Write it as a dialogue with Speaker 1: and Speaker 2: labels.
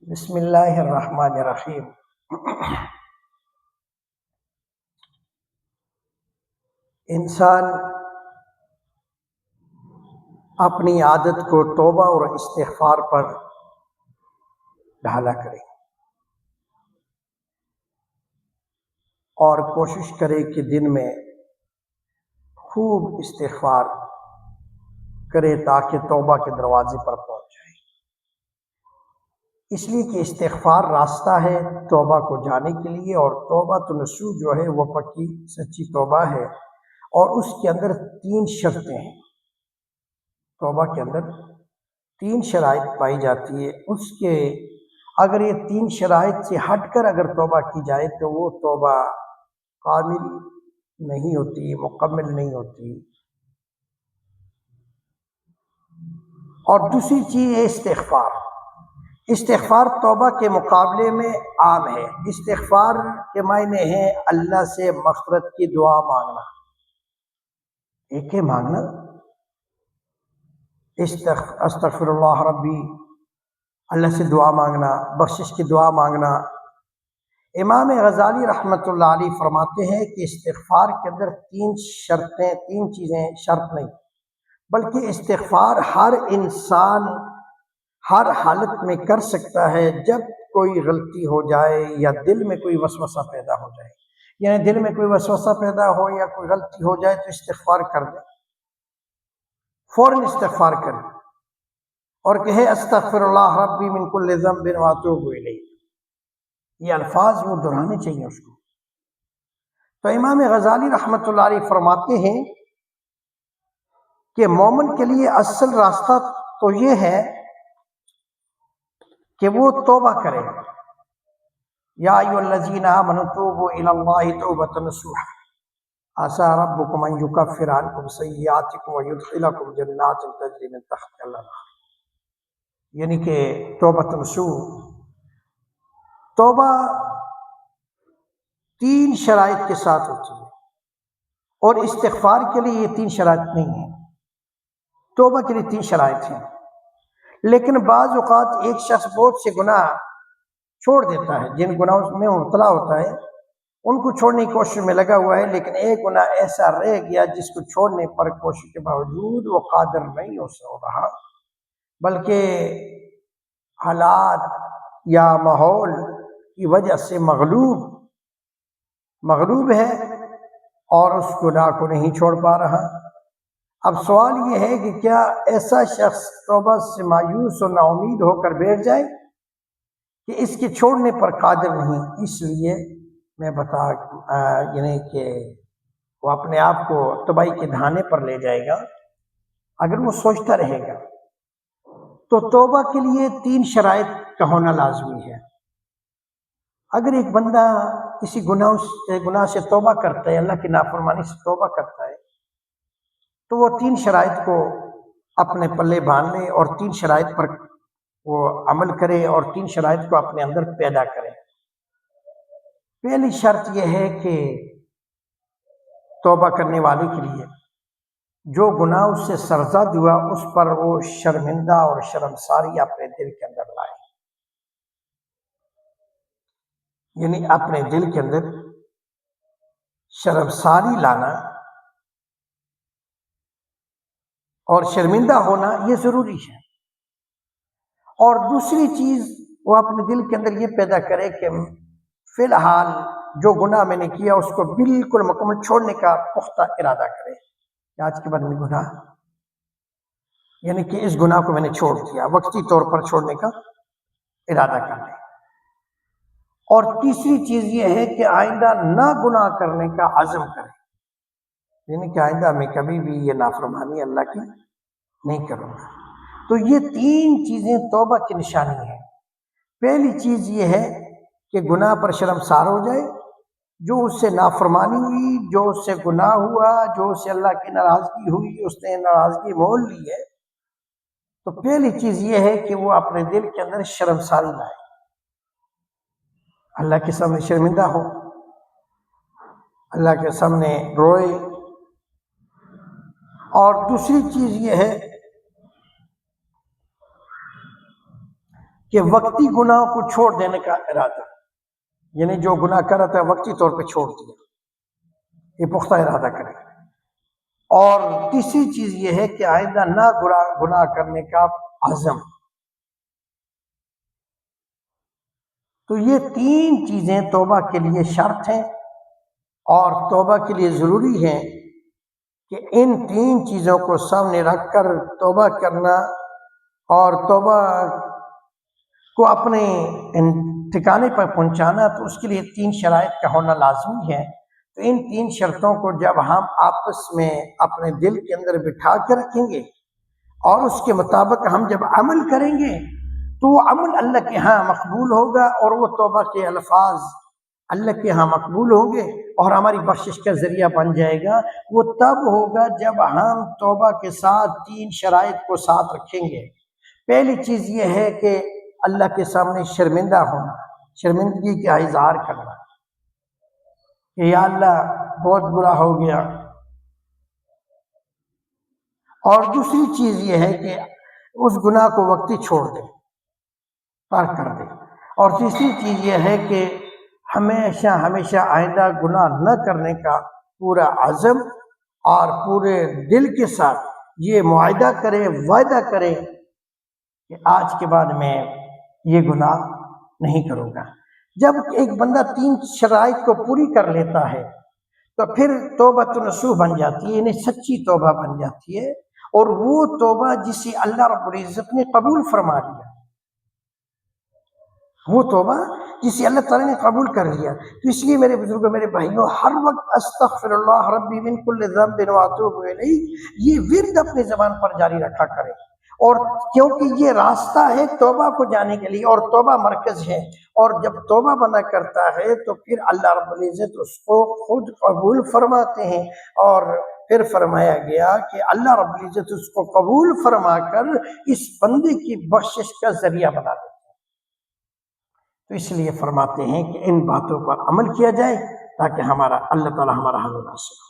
Speaker 1: بسم اللہ الرحمن الرحیم۔ انسان اپنی عادت کو توبہ اور استغفار پر ڈھالا کرے اور کوشش کرے کہ دن میں خوب استغفار کرے تاکہ توبہ کے دروازے پر پہنچ جائے، اس لیے کہ استغفار راستہ ہے توبہ کو جانے کے لیے، اور توبہ نصوح جو ہے وہ پکی سچی توبہ ہے، اور اس کے اندر 3 شرطیں ہیں۔ توبہ کے اندر 3 شرائط پائی جاتی ہے، اس کے اگر یہ 3 شرائط سے ہٹ کر اگر توبہ کی جائے تو وہ توبہ کامل نہیں ہوتی، مکمل نہیں ہوتی۔ اور دوسری چیز ہے استغفار۔ استغفار توبہ کے مقابلے میں عام ہے۔ استغفار کے معنی ہے اللہ سے مغفرت کی دعا مانگنا، ایک ہے مانگنا استغفر اللہ ربی، اللہ سے دعا مانگنا، بخشش کی دعا مانگنا۔ امام غزالی رحمۃ اللہ علیہ فرماتے ہیں کہ استغفار کے اندر 3 شرطیں، 3 چیزیں، شرط نہیں بلکہ استغفار ہر انسان ہر حالت میں کر سکتا ہے۔ جب کوئی غلطی ہو جائے یا دل میں کوئی وسوسہ پیدا ہو جائے، یعنی دل میں کوئی وسوسہ پیدا ہو یا کوئی غلطی ہو جائے تو استغفار کر دے، فوراً استغفار کرے اور کہے استغفر اللہ ربی من کل ذنب واتوب الیہ، یہ الفاظ وہ دہرانے چاہیے اس کو۔ تو امام غزالی رحمۃ اللہ علیہ فرماتے ہیں کہ مومن کے لیے اصل راستہ تو یہ ہے کہ وہ توبہ کرے۔ یا ایھا الذین آمنوا توبوا الی اللہ توبۃ نصوحا عسیٰ ربکم ان یکفر عنکم سیئاتکم ویدخلکم جنات تجری من تحتہا الانہار، یعنی کہ توبۃ نصوح، توبہ 3 شرائط کے ساتھ ہوتی ہے، اور استغفار کے لیے یہ 3 شرائط نہیں ہیں۔ توبہ کے لیے 3 شرائط ہیں، لیکن بعض اوقات ایک شخص بہت سے گناہ چھوڑ دیتا ہے، جن گناہوں میں مبتلا ہوتا ہے ان کو چھوڑنے کی کوشش میں لگا ہوا ہے، لیکن ایک گناہ ایسا رہ گیا جس کو چھوڑنے پر کوشش کے باوجود وہ قادر نہیں ہو رہا، بلکہ حالات یا ماحول کی وجہ سے مغلوب ہے اور اس گناہ کو نہیں چھوڑ پا رہا۔ اب سوال یہ ہے کہ کیا ایسا شخص توبہ سے مایوس اور نا امید ہو کر بیٹھ جائے کہ اس کے چھوڑنے پر قادر نہیں؟ اس لیے میں یعنی کہ وہ اپنے آپ کو تباہی کے دھانے پر لے جائے گا اگر وہ سوچتا رہے گا۔ تو توبہ کے لیے 3 شرائط کا ہونا لازمی ہے۔ اگر ایک بندہ کسی گناہ سے توبہ کرتا ہے، اللہ کی نافرمانی سے توبہ کرتا ہے، تو وہ 3 شرائط کو اپنے پلے باندھ لے اور 3 شرائط پر وہ عمل کرے اور 3 شرائط کو اپنے اندر پیدا کرے۔ پہلی شرط یہ ہے کہ توبہ کرنے والے کے لیے جو گناہ اس سے سرزد ہوا اس پر وہ شرمندہ اور شرمساری اپنے دل کے اندر لائے، یعنی اپنے دل کے اندر شرمساری لانا اور شرمندہ ہونا یہ ضروری ہے۔ اور دوسری چیز وہ اپنے دل کے اندر یہ پیدا کرے کہ فی الحال جو گناہ میں نے کیا اس کو بالکل مکمل چھوڑنے کا پختہ ارادہ کرے کہ آج کے بعد میں گناہ، یعنی کہ اس گناہ کو میں نے چھوڑ دیا، وقتی طور پر چھوڑنے کا ارادہ کر لے۔ اور تیسری چیز یہ ہے کہ آئندہ نہ گناہ کرنے کا عزم کرے، یعنی کہ آئندہ میں کبھی بھی یہ نافرمانی اللہ کی نہیں کروں گا۔ تو یہ 3 چیزیں توبہ کی نشانی ہے۔ پہلی چیز یہ ہے کہ گناہ پر شرمسار ہو جائے، جو اس سے نافرمانی ہوئی، جو اس سے گناہ ہوا، جو اس سے اللہ کی ناراضگی ہوئی، اس نے ناراضگی مول لی ہے، تو پہلی چیز یہ ہے کہ وہ اپنے دل کے اندر شرمساری لائے، اللہ کے سامنے شرمندہ ہو، اللہ کے سامنے روئے۔ اور دوسری چیز یہ ہے کہ وقتی گناہوں کو چھوڑ دینے کا ارادہ، یعنی جو گناہ کر رہا تھا وقتی طور پہ چھوڑ دیا، یہ پختہ ارادہ کرے۔ اور تیسری چیز یہ ہے کہ آئندہ نہ گناہ کرنے کا عزم۔ تو یہ تین چیزیں توبہ کے لیے شرط ہیں، اور توبہ کے لیے ضروری ہے کہ ان تین چیزوں کو سامنے رکھ کر توبہ کرنا اور توبہ کو اپنے ٹھکانے پر پہنچانا، تو اس کے لیے تین شرائط کا ہونا لازمی ہے۔ تو ان تین شرطوں کو جب ہم آپس میں اپنے دل کے اندر بٹھا کے رکھیں گے اور اس کے مطابق ہم جب عمل کریں گے تو وہ عمل اللہ کے ہاں مقبول ہوگا، اور وہ توبہ کے الفاظ اللہ کے ہاں مقبول ہوں گے اور ہماری بخشش کا ذریعہ بن جائے گا۔ وہ تب ہوگا جب ہم توبہ کے ساتھ تین شرائط کو ساتھ رکھیں گے۔ پہلی چیز یہ ہے کہ اللہ کے سامنے شرمندہ ہونا، شرمندگی کا اظہار کرنا کہ یا اللہ بہت برا ہو گیا۔ اور دوسری چیز یہ ہے کہ اس گناہ کو وقتی چھوڑ دے، ترک کر دے۔ اور تیسری چیز یہ ہے کہ ہمیشہ ہمیشہ آئندہ گناہ نہ کرنے کا پورا عزم اور پورے دل کے ساتھ یہ معاہدہ کرے، وعدہ کرے کہ آج کے بعد میں یہ گناہ نہیں کروں گا۔ جب ایک بندہ تین شرائط کو پوری کر لیتا ہے تو پھر توبۃ نصوح بن جاتی ہے، یعنی سچی توبہ بن جاتی ہے، اور وہ توبہ جسے اللہ رب العزت نے قبول فرما لیا، وہ توبہ جسے اللہ تعالیٰ نے قبول کر لیا۔ تو اس لیے میرے بزرگوں، میرے بھائیوں، ہر وقت استغفر اللہ ربی من کل ذنب واتوب الیہ یہ ورد اپنی زبان پر جاری رکھا کرے، اور کیونکہ یہ راستہ ہے توبہ کو جانے کے لیے، اور توبہ مرکز ہے، اور جب توبہ بندہ کرتا ہے تو پھر اللہ رب العزت اس کو خود قبول فرماتے ہیں، اور پھر فرمایا گیا کہ اللہ رب العزت اس کو قبول فرما کر اس بندے کی بخشش کا ذریعہ بنا دیتے ہیں۔ تو اس لیے فرماتے ہیں کہ ان باتوں پر عمل کیا جائے تاکہ ہمارا اللہ تعالیٰ ہمارا حل ناصر